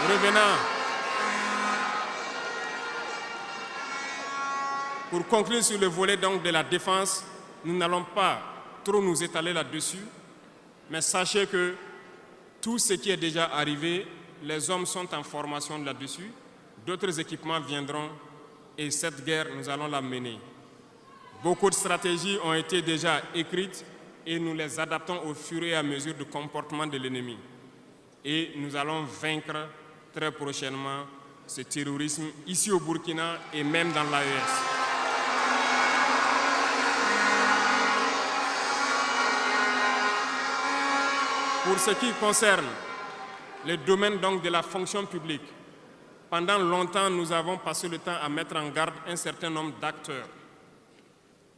Revenant. Pour conclure sur le volet donc de la défense, nous n'allons pas trop nous étaler là-dessus, mais sachez que tout ce qui est déjà arrivé, les hommes sont en formation là-dessus, d'autres équipements viendront et cette guerre, nous allons la mener. Beaucoup de stratégies ont été déjà écrites et nous les adaptons au fur et à mesure du comportement de l'ennemi. Et nous allons vaincre très prochainement ce terrorisme ici au Burkina et même dans l'AES. Pour ce qui concerne le domaine donc de la fonction publique, pendant longtemps, nous avons passé le temps à mettre en garde un certain nombre d'acteurs.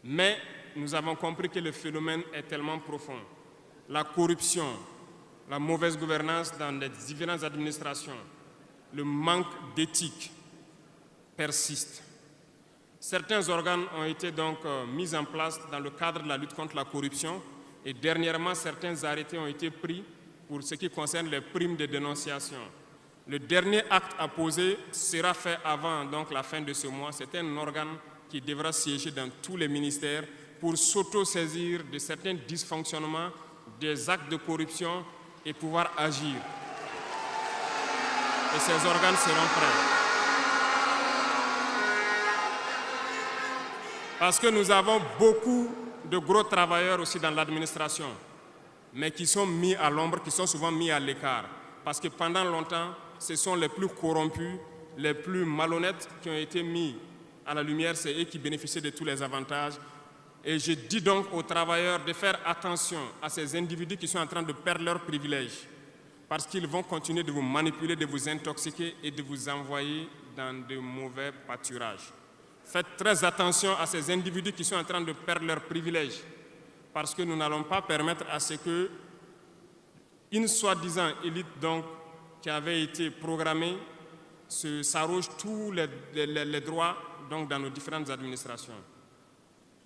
Mais nous avons compris que le phénomène est tellement profond. La corruption, la mauvaise gouvernance dans les différentes administrations, le manque d'éthique persiste. Certains organes ont été donc mis en place dans le cadre de la lutte contre la corruption et dernièrement, certains arrêtés ont été pris pour ce qui concerne les primes de dénonciation. Le dernier acte à poser sera fait avant donc, la fin de ce mois. C'est un organe qui devra siéger dans tous les ministères pour s'auto-saisir de certains dysfonctionnements, des actes de corruption et pouvoir agir. Et ces organes seront prêts. Parce que nous avons beaucoup de gros travailleurs aussi dans l'administration, mais qui sont mis à l'ombre, qui sont souvent mis à l'écart. Parce que pendant longtemps, ce sont les plus corrompus, les plus malhonnêtes qui ont été mis à la lumière, c'est eux qui bénéficient de tous les avantages. Et je dis donc aux travailleurs de faire attention à ces individus qui sont en train de perdre leurs privilèges, parce qu'ils vont continuer de vous manipuler, de vous intoxiquer et de vous envoyer dans de mauvais pâturages. Faites très attention à ces individus qui sont en train de perdre leurs privilèges, parce que nous n'allons pas permettre à ce que une soi-disant élite donc, qui avait été programmée s'arroge tous les droits donc, dans nos différentes administrations.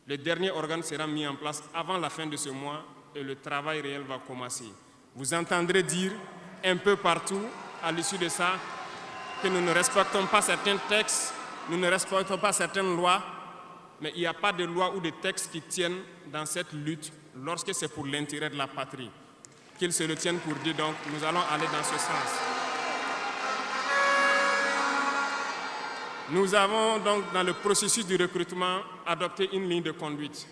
Le dernier organe sera mis en place avant la fin de ce mois et le travail réel va commencer. Vous entendrez dire un peu partout, à l'issue de ça, que nous ne respectons pas certains textes, nous ne respectons pas certaines lois, mais il n'y a pas de loi ou de texte qui tiennent dans cette lutte lorsque c'est pour l'intérêt de la patrie. Qu'ils se le tiennent pour dire, donc, nous allons aller dans ce sens. Nous avons donc, dans le processus du recrutement, adopté une ligne de conduite.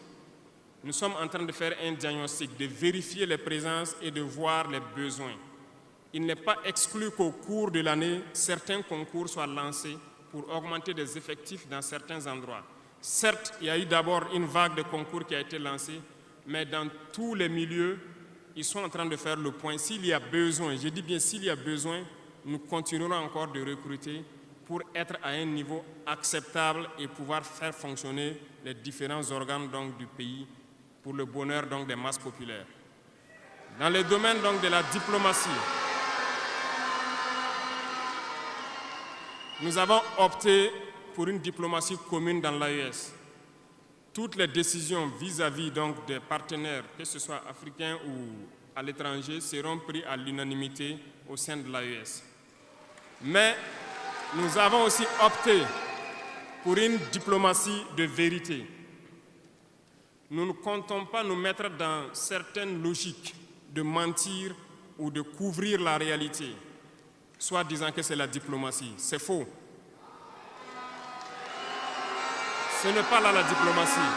Nous sommes en train de faire un diagnostic, de vérifier les présences et de voir les besoins. Il n'est pas exclu qu'au cours de l'année, certains concours soient lancés pour augmenter des effectifs dans certains endroits. Certes, il y a eu d'abord une vague de concours qui a été lancée, mais dans tous les milieux, ils sont en train de faire le point. S'il y a besoin, je dis bien s'il y a besoin, nous continuerons encore de recruter pour être à un niveau acceptable et pouvoir faire fonctionner les différents organes donc, du pays pour le bonheur donc, des masses populaires. Dans le domaine donc, de la diplomatie, nous avons opté pour une diplomatie commune dans l'AES. Toutes les décisions vis-à-vis donc, des partenaires, que ce soit africains ou à l'étranger, seront prises à l'unanimité au sein de l'AES. Mais nous avons aussi opté pour une diplomatie de vérité. Nous ne comptons pas nous mettre dans certaines logiques de mentir ou de couvrir la réalité, soit disant que c'est la diplomatie. C'est faux. Ce n'est pas là la diplomatie.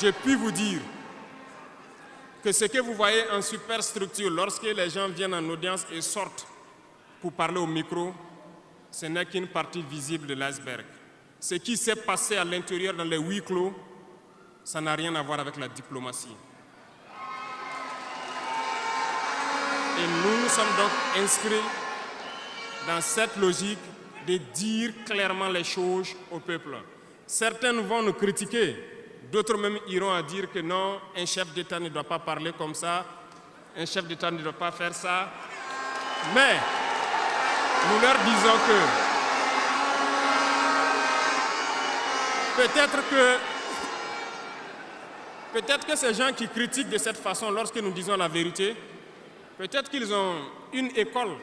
Je puis vous dire que ce que vous voyez en superstructure, lorsque les gens viennent en audience et sortent pour parler au micro, ce n'est qu'une partie visible de l'iceberg. Ce qui s'est passé à l'intérieur dans les huis clos, ça n'a rien à voir avec la diplomatie. Et nous nous sommes donc inscrits dans cette logique de dire clairement les choses au peuple. Certains vont nous critiquer, d'autres même iront à dire que non, un chef d'État ne doit pas parler comme ça, un chef d'État ne doit pas faire ça. Mais nous leur disons que peut-être que ces gens qui critiquent de cette façon lorsque nous disons la vérité, peut-être qu'ils ont une école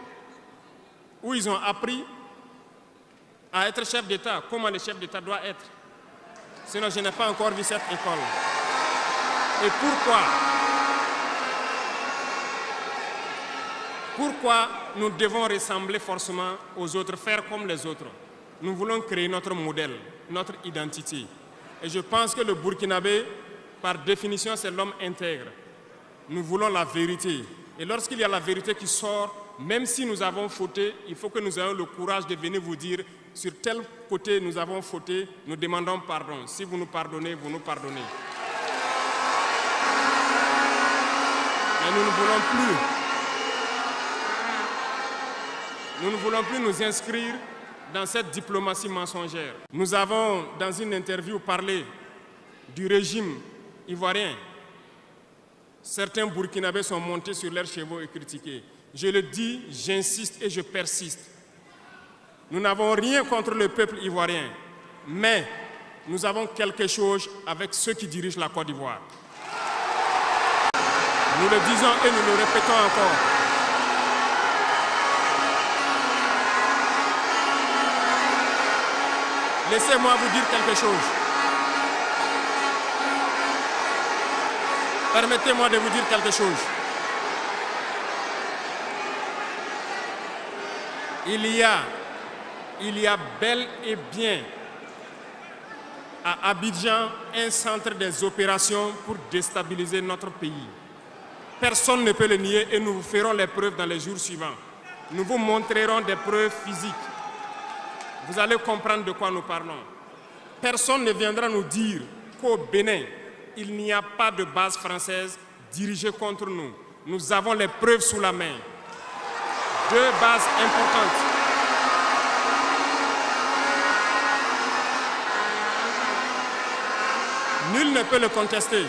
où ils ont appris à être chef d'État, comment le chef d'État doit être. Sinon, je n'ai pas encore vu cette école. Et pourquoi nous devons ressembler forcément aux autres, faire comme les autres? Nous voulons créer notre modèle, notre identité. Et je pense que le Burkinabé, par définition, c'est l'homme intègre. Nous voulons la vérité. Et lorsqu'il y a la vérité qui sort, même si nous avons fauté, il faut que nous ayons le courage de venir vous dire sur tel côté nous avons fauté, nous demandons pardon. Si vous nous pardonnez, vous nous pardonnez. Mais nous ne voulons plus nous inscrire dans cette diplomatie mensongère. Nous avons, dans une interview, parlé du régime ivoirien. Certains Burkinabés sont montés sur leurs chevaux et critiqués. Je le dis, j'insiste et je persiste. Nous n'avons rien contre le peuple ivoirien, mais nous avons quelque chose avec ceux qui dirigent la Côte d'Ivoire. Nous le disons et nous le répétons encore. Laissez-moi vous dire quelque chose. Permettez-moi de vous dire quelque chose. Il y a bel et bien à Abidjan un centre des opérations pour déstabiliser notre pays. Personne ne peut le nier et nous vous ferons les preuves dans les jours suivants. Nous vous montrerons des preuves physiques. Vous allez comprendre de quoi nous parlons. Personne ne viendra nous dire qu'au Bénin, il n'y a pas de base française dirigée contre nous. Nous avons les preuves sous la main. 2 bases importantes. Nul ne peut le contester.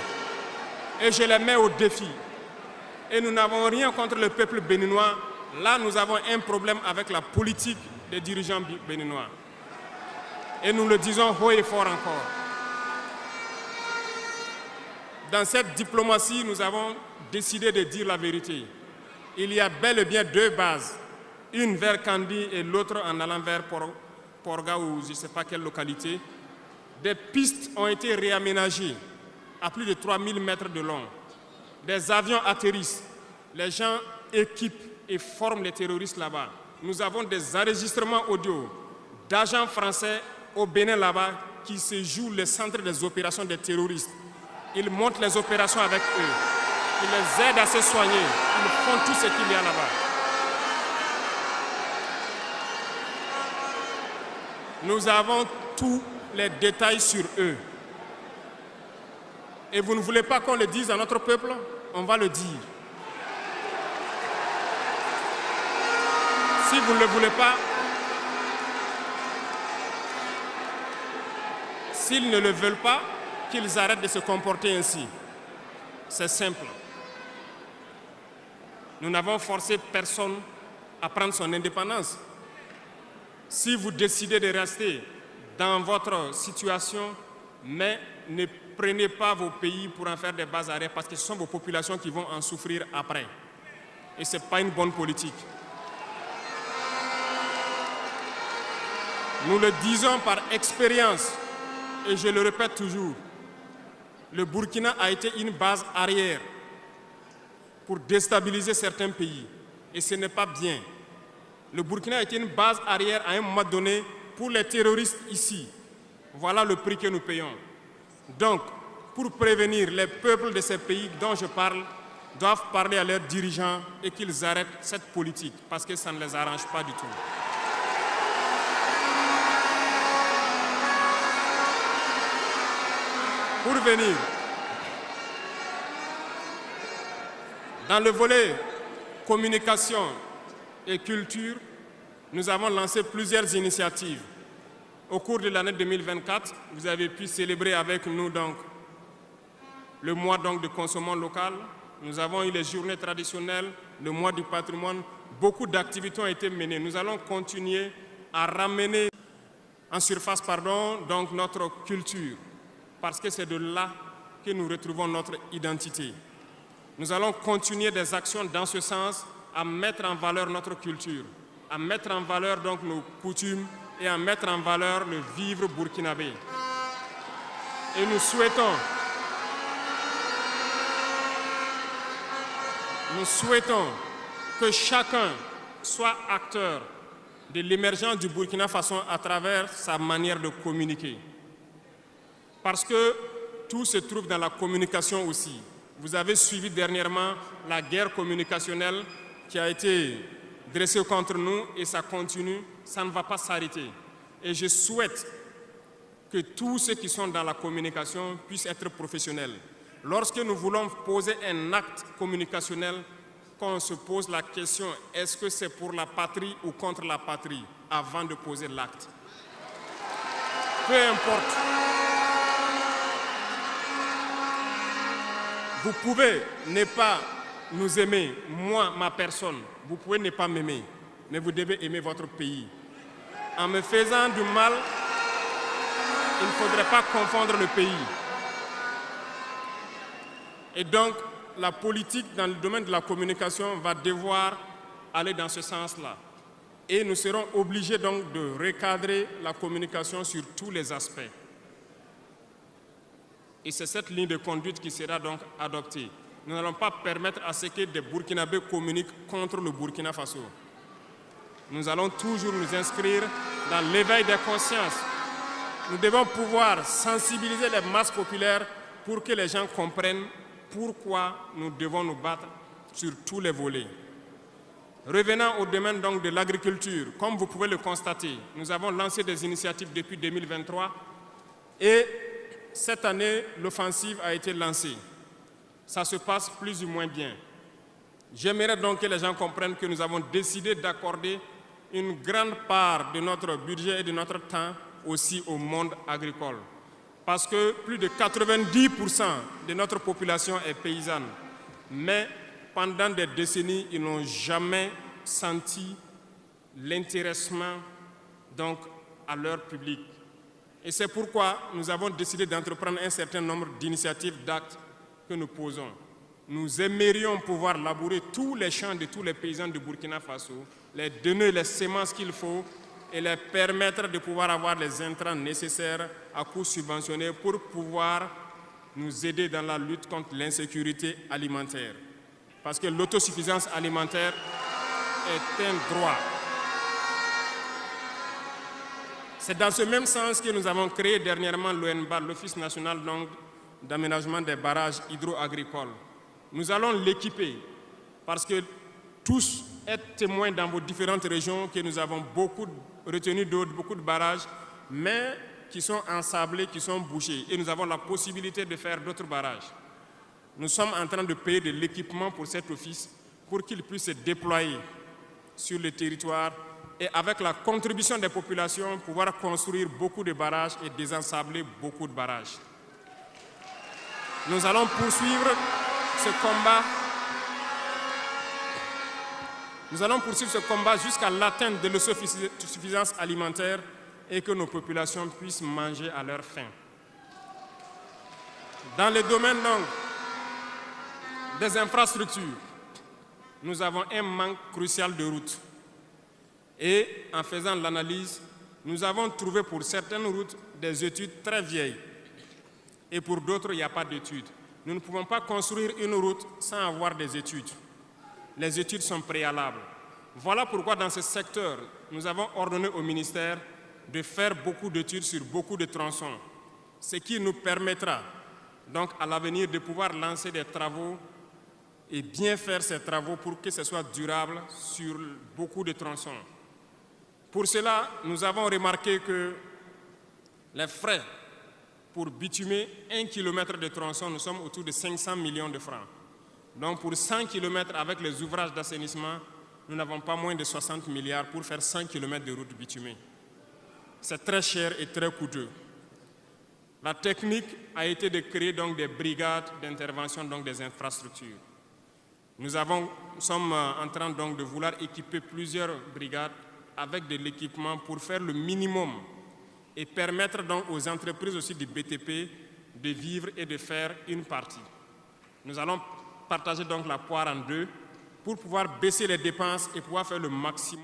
Et je les mets au défi. Et nous n'avons rien contre le peuple béninois. Là, nous avons un problème avec la politique des dirigeants béninois. Et nous le disons haut et fort encore. Dans cette diplomatie, nous avons décidé de dire la vérité. Il y a bel et bien 2 bases, une vers Kandi et l'autre en allant vers Porga ou je ne sais pas quelle localité. Des pistes ont été réaménagées à plus de 3000 mètres de long. Des avions atterrissent, les gens équipent et forment les terroristes là-bas. Nous avons des enregistrements audio d'agents français au Bénin là-bas qui se jouent le centre des opérations des terroristes. Ils montent les opérations avec eux. Ils les aident à se soigner. Ils font tout ce qu'il y a là-bas. Nous avons tous les détails sur eux. Et vous ne voulez pas qu'on le dise à notre peuple? On va le dire. Si vous ne le voulez pas, s'ils ne le veulent pas, qu'ils arrêtent de se comporter ainsi. C'est simple. Nous n'avons forcé personne à prendre son indépendance. Si vous décidez de rester dans votre situation, mais ne prenez pas vos pays pour en faire des bases arrêts parce que ce sont vos populations qui vont en souffrir après. Et ce n'est pas une bonne politique. Nous le disons par expérience, et je le répète toujours, le Burkina a été une base arrière pour déstabiliser certains pays. Et ce n'est pas bien. Le Burkina a été une base arrière à un moment donné pour les terroristes ici. Voilà le prix que nous payons. Donc, pour prévenir les peuples de ces pays dont je parle, doivent parler à leurs dirigeants et qu'ils arrêtent cette politique parce que ça ne les arrange pas du tout. Pour venir, dans le volet communication et culture, nous avons lancé plusieurs initiatives. Au cours de l'année 2024, vous avez pu célébrer avec nous donc, le mois donc, de consommation locale. Nous avons eu les journées traditionnelles, le mois du patrimoine. Beaucoup d'activités ont été menées. Nous allons continuer à ramener en surface donc notre culture, parce que c'est de là que nous retrouvons notre identité. Nous allons continuer des actions dans ce sens, à mettre en valeur notre culture. à mettre en valeur donc nos coutumes et à mettre en valeur le vivre burkinabé. Et nous souhaitons que chacun soit acteur de l'émergence du Burkina Faso à travers sa manière de communiquer. Parce que tout se trouve dans la communication aussi. Vous avez suivi dernièrement la guerre communicationnelle qui a été dressée contre nous et ça continue, ça ne va pas s'arrêter. Et je souhaite que tous ceux qui sont dans la communication puissent être professionnels. Lorsque nous voulons poser un acte communicationnel, qu'on se pose la question, est-ce que c'est pour la patrie ou contre la patrie, avant de poser l'acte. Peu importe. Vous pouvez ne pas nous aimer, moi, ma personne. Vous pouvez ne pas m'aimer, mais vous devez aimer votre pays. En me faisant du mal, il ne faudrait pas confondre le pays. Et donc, la politique dans le domaine de la communication va devoir aller dans ce sens-là. Et nous serons obligés donc de recadrer la communication sur tous les aspects. Et c'est cette ligne de conduite qui sera donc adoptée. Nous n'allons pas permettre à ce que des Burkinabés communiquent contre le Burkina Faso. Nous allons toujours nous inscrire dans l'éveil des consciences. Nous devons pouvoir sensibiliser les masses populaires pour que les gens comprennent pourquoi nous devons nous battre sur tous les volets. Revenant au domaine donc de l'agriculture, comme vous pouvez le constater, nous avons lancé des initiatives depuis 2023 et cette année, l'offensive a été lancée. Ça se passe plus ou moins bien. J'aimerais donc que les gens comprennent que nous avons décidé d'accorder une grande part de notre budget et de notre temps aussi au monde agricole. Parce que plus de 90% de notre population est paysanne. Mais pendant des décennies, ils n'ont jamais senti l'intéressement donc à leur public. Et c'est pourquoi nous avons décidé d'entreprendre un certain nombre d'initiatives, d'actes que nous posons. Nous aimerions pouvoir labourer tous les champs de tous les paysans du Burkina Faso, les donner les semences qu'il faut et les permettre de pouvoir avoir les intrants nécessaires à coût subventionné pour pouvoir nous aider dans la lutte contre l'insécurité alimentaire. Parce que l'autosuffisance alimentaire est un droit. C'est dans ce même sens que nous avons créé dernièrement l'ONBA, l'Office national d'aménagement des barrages hydro-agricoles. Nous allons l'équiper parce que tous êtes témoins dans vos différentes régions que nous avons beaucoup de retenues d'eau, beaucoup de barrages, mais qui sont ensablés, qui sont bouchés. Et nous avons la possibilité de faire d'autres barrages. Nous sommes en train de payer de l'équipement pour cet office pour qu'il puisse se déployer sur le territoire et avec la contribution des populations, pouvoir construire beaucoup de barrages et désensabler beaucoup de barrages. Nous allons poursuivre ce combat. Nous allons poursuivre ce combat jusqu'à l'atteinte de l'autosuffisance alimentaire et que nos populations puissent manger à leur faim. Dans le domaine des infrastructures, nous avons un manque crucial de routes. Et en faisant l'analyse, nous avons trouvé pour certaines routes des études très vieilles. Et pour d'autres, il n'y a pas d'études. Nous ne pouvons pas construire une route sans avoir des études. Les études sont préalables. Voilà pourquoi dans ce secteur, nous avons ordonné au ministère de faire beaucoup d'études sur beaucoup de tronçons, ce qui nous permettra donc à l'avenir de pouvoir lancer des travaux et bien faire ces travaux pour que ce soit durable sur beaucoup de tronçons. Pour cela, nous avons remarqué que les frais pour bitumer 1 km de tronçon, nous sommes autour de 500 millions de francs. Donc pour 100 km avec les ouvrages d'assainissement, nous n'avons pas moins de 60 milliards pour faire 100 km de route bitumée. C'est très cher et très coûteux. La technique a été de créer donc des brigades d'intervention, donc des infrastructures. Nous sommes en train donc de vouloir équiper plusieurs brigades avec de l'équipement pour faire le minimum et permettre donc aux entreprises aussi du BTP de vivre et de faire une partie. Nous allons partager donc la poire en deux pour pouvoir baisser les dépenses et pouvoir faire le maximum.